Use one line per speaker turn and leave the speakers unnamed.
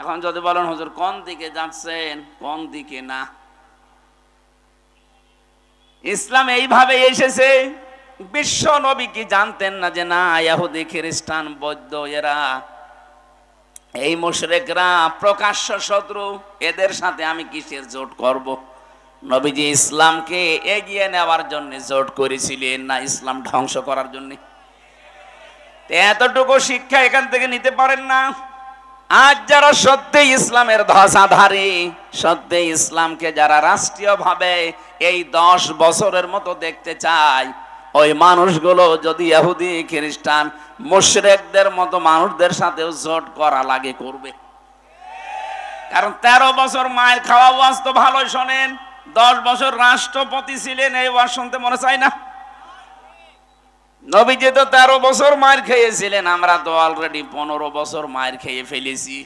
এখন যদি বলেন হুজুর কোন দিকে যাচ্ছেন, কোন দিকে না, ইসলাম এইভাবে এসেছে। বিশ্ব নবী কি জানতেন না যে না ইহুদি খ্রিস্টান বৌদ্ধ এরা এই মুশরিকরা প্রকাশ্য শত্রু, এদের সাথে আমি কিসের জোট করব? নবীজি ইসলামকে এগিয়ে নেওয়ার জন্য জোট করেছিলেন না ইসলাম ধ্বংস করার জন্য? এতটুকু শিক্ষা এখান থেকে নিতে পারেন না? আজ যারা সত্যি ইসলামের ধ্বজাধারী, সত্যি ইসলামকে যারা রাষ্ট্রীয়ভাবে এই 10 বছরের মতো দেখতে চায়, ওই মানুষগুলো যদি ইহুদি খ্রিস্টান মুশরিকদের মতো মানুষদের সাথেও জোট করা লাগে করবে। কারণ 13 বছর মায়ের খাওয়া ওয়াজ তো ভালোই শোনেন, 10 বছর রাষ্ট্রপতি ছিলেন, এই ওয়াজ শুনতে মনে চায় না? নবীজি তো 13 বছর মায়ের খেয়েছিলেন, আমরা তো অলরেডি 15 বছর মায়ের খেয়ে ফেলেছি।